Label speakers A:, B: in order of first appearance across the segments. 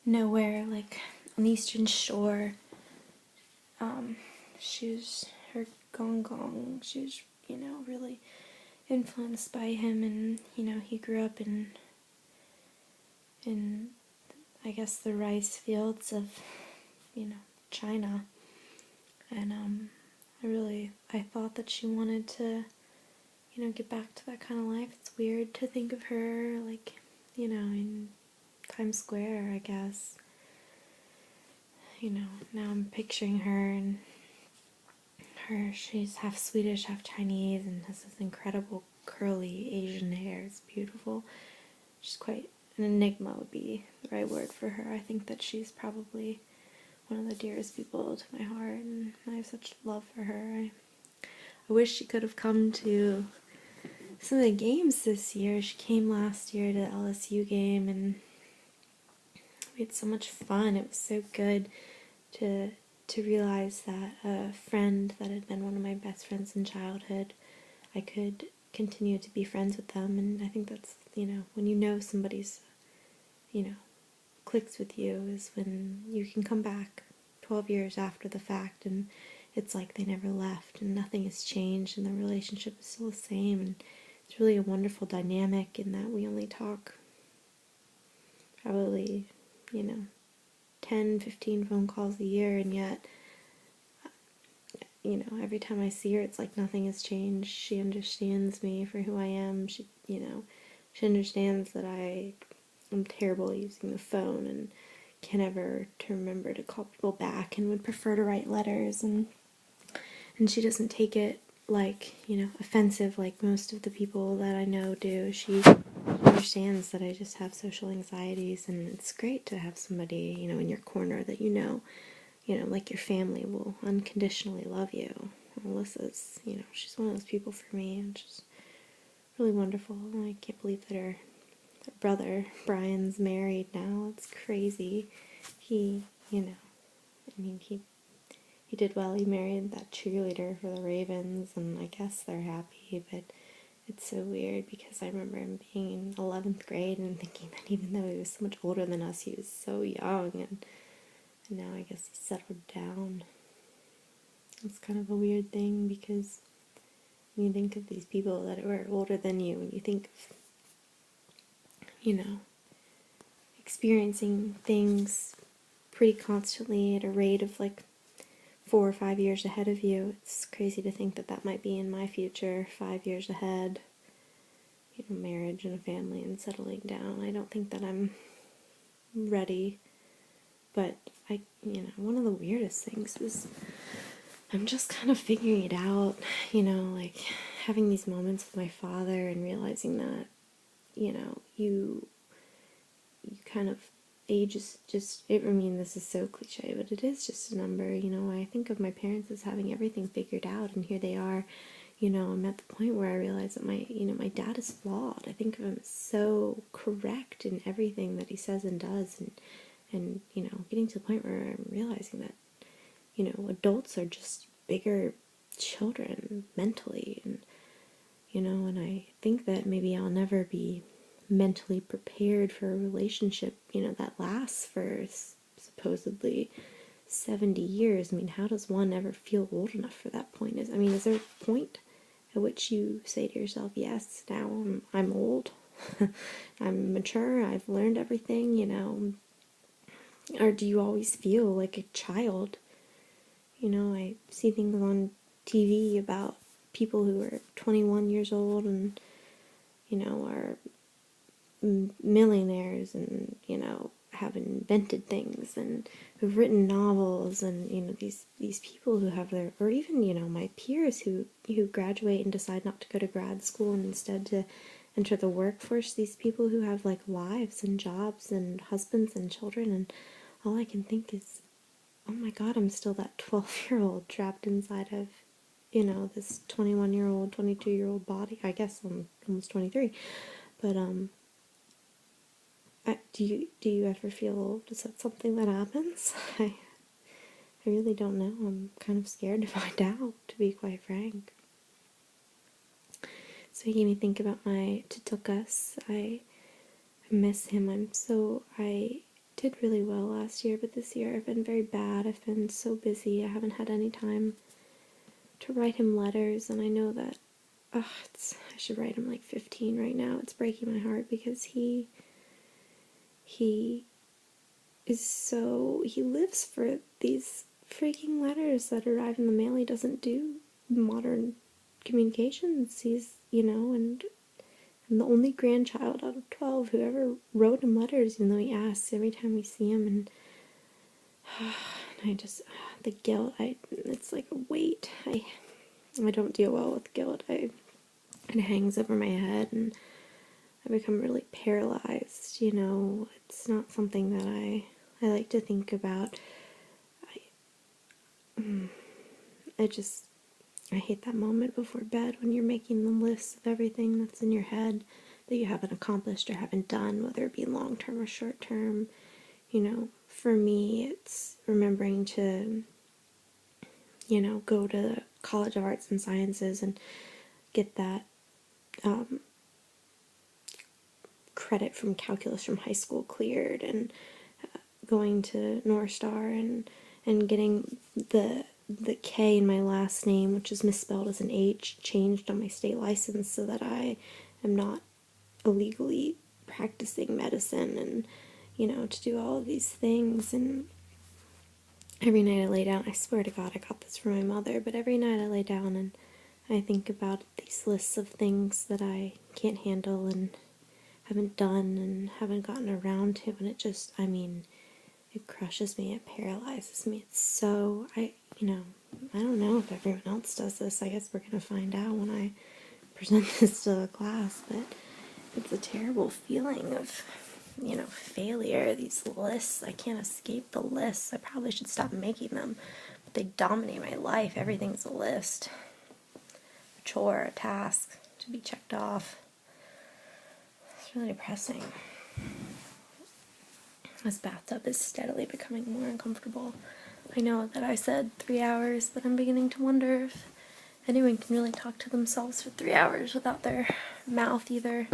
A: nowhere, like on the Eastern Shore. Her gong gong, she was, really influenced by him, and, he grew up in, I guess, the rice fields of, China, and, I thought that she wanted to, get back to that kind of life. It's weird to think of her, like, in Times Square, I guess. Now I'm picturing her, and she's half Swedish, half Chinese, and has this incredible curly Asian hair. It's beautiful. She's quite an enigma would be the right word for her. I think that she's probably one of the dearest people to my heart, and I have such love for her. I wish she could have come to some of the games this year. She came last year to the LSU game, and we had so much fun. It was so good to realize that a friend that had been one of my best friends in childhood, I could continue to be friends with them. And I think that's, when somebody's, clicks with you, is when you can come back 12 years after the fact, and it's like they never left, and nothing has changed, and the relationship is still the same. And it's really a wonderful dynamic in that we only talk probably, 10, 15 phone calls a year, and yet, every time I see her, it's like nothing has changed. She understands me for who I am. She understands that I am terrible at using the phone and can't ever to remember to call people back, and would prefer to write letters, and she doesn't take it like, offensive like most of the people that I know do. She understands that I just have social anxieties, and it's great to have somebody, in your corner that like your family will unconditionally love you. Alyssa's, she's one of those people for me, and she's really wonderful. I can't believe that her brother, Brian's married now. It's crazy. He did well. He married that cheerleader for the Ravens, and I guess they're happy, but it's so weird because I remember him being in 11th grade and thinking that even though he was so much older than us, he was so young, and now I guess he's settled down. It's kind of a weird thing because when you think of these people that were older than you, and you think of, experiencing things pretty constantly at a rate of like 4 or 5 years ahead of you, it's crazy to think that that might be in my future, 5 years ahead. Marriage and a family and settling down. I don't think that I'm ready, but one of the weirdest things is I'm just kind of figuring it out, like having these moments with my father and realizing that, you kind of, age is just, this is so cliche, but it is just a number. I think of my parents as having everything figured out, and here they are. I'm at the point where I realize that my dad is flawed. I think of him as so correct in everything that he says and does, and getting to the point where I'm realizing that, adults are just bigger children mentally, and, and I think that maybe I'll never be mentally prepared for a relationship, that lasts for supposedly 70 years. How does one ever feel old enough for that point? Is there a point at which you say to yourself, yes, now I'm old, I'm mature, I've learned everything, or do you always feel like a child? I see things on TV about people who are 21 years old and, are millionaires and, have invented things and who've written novels, and, these people who have their, or even, my peers who graduate and decide not to go to grad school and instead to enter the workforce, these people who have like lives and jobs and husbands and children, and all I can think is, oh my God, I'm still that 12-year-old trapped inside of, this 21-year-old, 22-year-old body. I guess I'm almost 23, but do you ever feel old? Is that something that happens? I really don't know. I'm kind of scared to find out, to be quite frank. So he made me think about my Tutukas. I miss him. I did really well last year, but this year I've been very bad. I've been so busy. I haven't had any time to write him letters, and I know that I should write him like 15 right now. It's breaking my heart because he lives for these freaking letters that arrive in the mail. He doesn't do modern communications. He's, and I'm the only grandchild out of 12 who ever wrote him letters, even though he asks every time we see him, and I just, the guilt, it's like a weight. I don't deal well with guilt. It hangs over my head, and I become really paralyzed, It's not something that I like to think about. I hate that moment before bed when you're making the list of everything that's in your head that you haven't accomplished or haven't done, whether it be long term or short term. For me, it's remembering to, go to College of Arts and Sciences and get that credit from calculus from high school cleared, and going to North Star and getting the K in my last name, which is misspelled as an H, changed on my state license so that I am not illegally practicing medicine, and to do all of these things. And every night I lay down, I swear to God I got this from my mother, but every night I lay down and I think about these lists of things that I can't handle and haven't done and haven't gotten around to, and it just, it crushes me, it paralyzes me. It's so, I don't know if everyone else does this. I guess we're going to find out when I present this to the class, but it's a terrible feeling of, failure. These lists, I can't escape the lists. I probably should stop making them, but they dominate my life. Everything's a list. A chore, a task to be checked off. It's really depressing. This bathtub is steadily becoming more uncomfortable. I know that I said 3 hours, but I'm beginning to wonder if anyone can really talk to themselves for 3 hours without their mouth either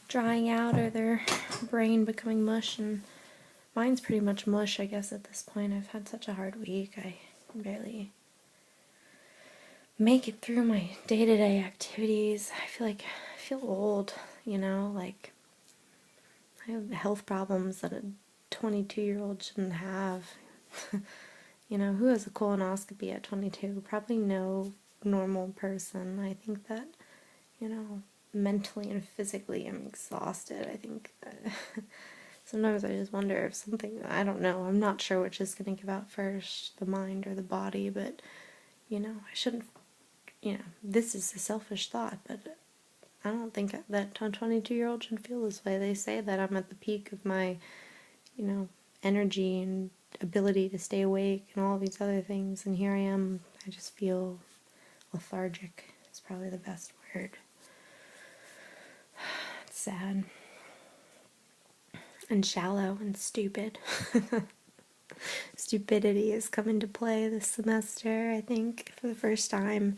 A: drying out or their brain becoming mush, and mine's pretty much mush, I guess, at this point. I've had such a hard week. I can barely make it through my day-to-day activities. I feel old, like I have health problems that a 22-year-old shouldn't have. Who has a colonoscopy at 22? Probably no normal person. I think that, mentally and physically I'm exhausted. I think sometimes I just wonder if I don't know, I'm not sure which is going to give out first, the mind or the body, but, I shouldn't, this is a selfish thought, but I don't think that a 22-year-old should feel this way. They say that I'm at the peak of my, energy and ability to stay awake and all these other things, and here I am. I just feel lethargic. It's probably the best word. It's sad and shallow and stupid. Stupidity has come into play this semester, I think, for the first time.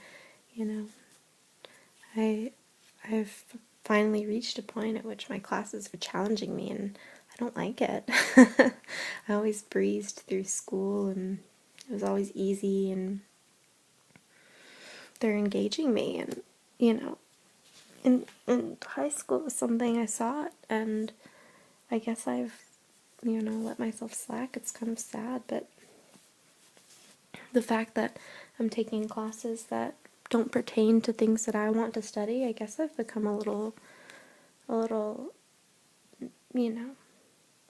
A: I've finally reached a point at which my classes are challenging me, and I don't like it. I always breezed through school, and it was always easy, and they're engaging me, and, in high school was something I sought, and I guess I've, let myself slack. It's kind of sad, but the fact that I'm taking classes that don't pertain to things that I want to study, I guess I've become a little,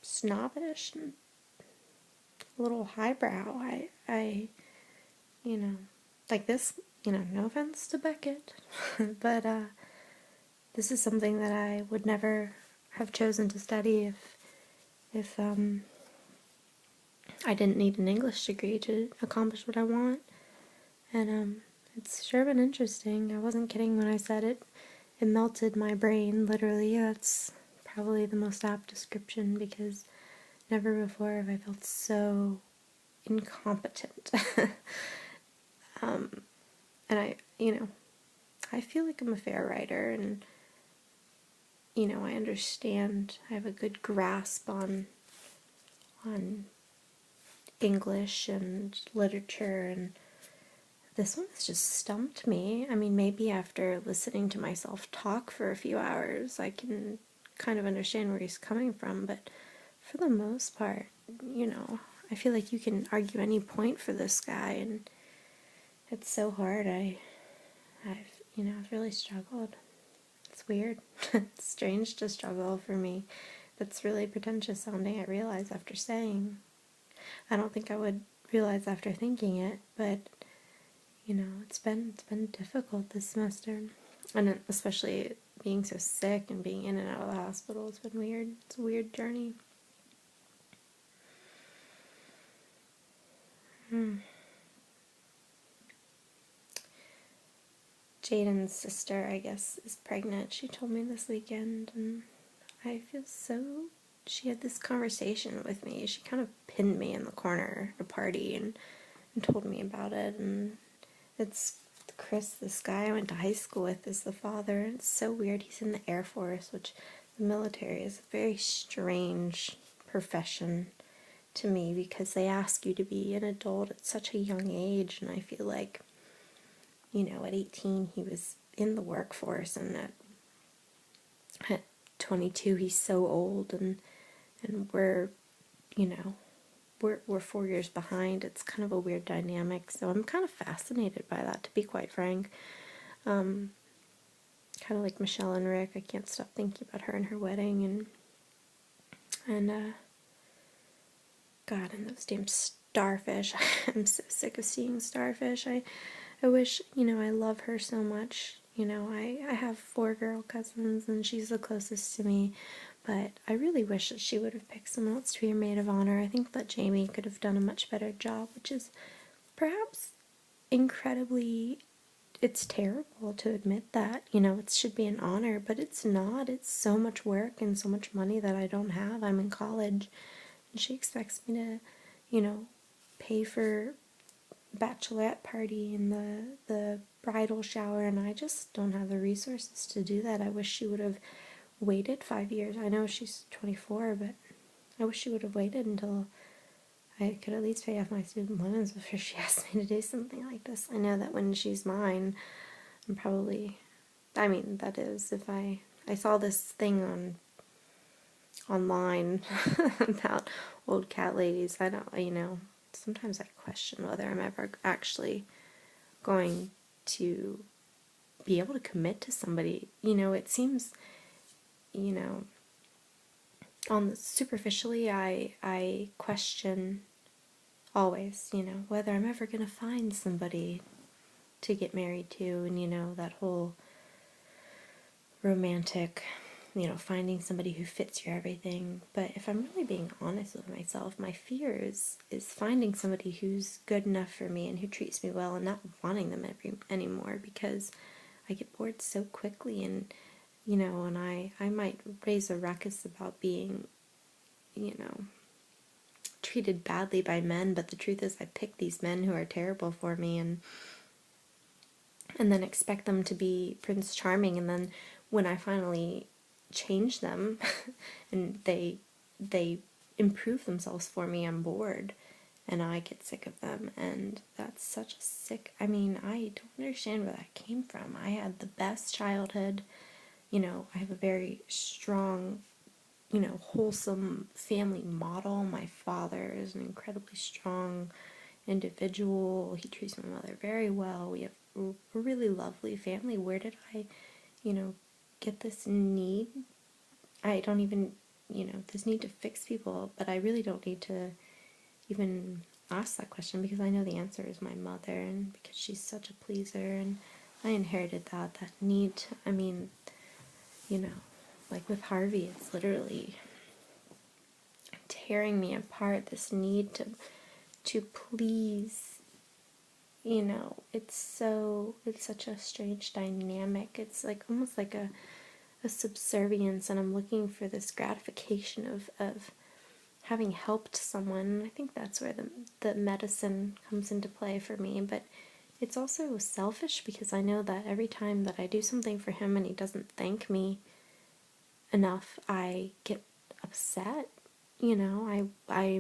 A: snobbish and a little highbrow. I like this, no offense to Beckett, but this is something that I would never have chosen to study if I didn't need an English degree to accomplish what I want. And it's sure been interesting. I wasn't kidding when I said it melted my brain, literally. That's probably the most apt description, because never before have I felt so incompetent. And I feel like I'm a fair writer, and I understand, I have a good grasp on on English and literature, and this one has just stumped me. I mean, maybe after listening to myself talk for a few hours, I can kind of understand where he's coming from, but for the most part, I feel like you can argue any point for this guy, and it's so hard. I've really struggled. It's weird. It's strange to struggle for me. That's really pretentious sounding, I realize after saying. I don't think I would realize after thinking it, but it's been difficult this semester, and especially being so sick and being in and out of the hospital. It's been weird. It's a weird journey. Jaden's sister, I guess, is pregnant. She told me this weekend, and I feel so. She had this conversation with me. She kind of pinned me in the corner at a party and told me about it, and it's Chris, this guy I went to high school with, is the father. It's so weird. He's in the Air Force, which the military is a very strange profession to me because they ask you to be an adult at such a young age, and I feel like, at 18 he was in the workforce, and at 22 he's so old, and we're, we're 4 years behind. It's kind of a weird dynamic, so I'm kind of fascinated by that, to be quite frank. Kind of like Michelle and Rick. I can't stop thinking about her and her wedding, and God, and those damn starfish. I'm so sick of seeing starfish. I wish, I love her so much. I have 4 girl cousins, and she's the closest to me, but I really wish that she would have picked someone else to be her maid of honor. I think that Jamie could have done a much better job, which is perhaps incredibly, it's terrible to admit that, it should be an honor, but it's not. It's so much work and so much money that I don't have. I'm in college, and she expects me to, pay for bachelorette party and the bridal shower, and I just don't have the resources to do that. I wish she would have waited 5 years. I know she's 24, but I wish she would have waited until I could at least pay off my student loans before she asked me to do something like this. I know that when she's mine, I'm probably, that is, if I saw this thing online about old cat ladies. I don't, sometimes I question whether I'm ever actually going to be able to commit to somebody. It seems, on the superficially, I question always, whether I'm ever going to find somebody to get married to, and, that whole romantic, finding somebody who fits your everything. But if I'm really being honest with myself, my fear is finding somebody who's good enough for me and who treats me well, and not wanting them anymore, because I get bored so quickly, and and I might raise a ruckus about being, treated badly by men, but the truth is I pick these men who are terrible for me, and then expect them to be Prince Charming, and then when I finally change them and they improve themselves for me, I'm bored and I get sick of them. And that's such a sick, I don't understand where that came from. I had the best childhood, I have a very strong, wholesome family model. My father is an incredibly strong individual. He treats my mother very well. We have a really lovely family. Where did I, get this need? I don't even, this need to fix people, but I really don't need to even ask that question, because I know the answer is my mother, and because she's such a pleaser, and I inherited that need to, like with Harvey, it's literally tearing me apart, this need to please. It's such a strange dynamic. It's like almost like a subservience, and I'm looking for this gratification of having helped someone. I think that's where the medicine comes into play for me, but it's also selfish, because I know that every time that I do something for him and he doesn't thank me enough, I get upset. I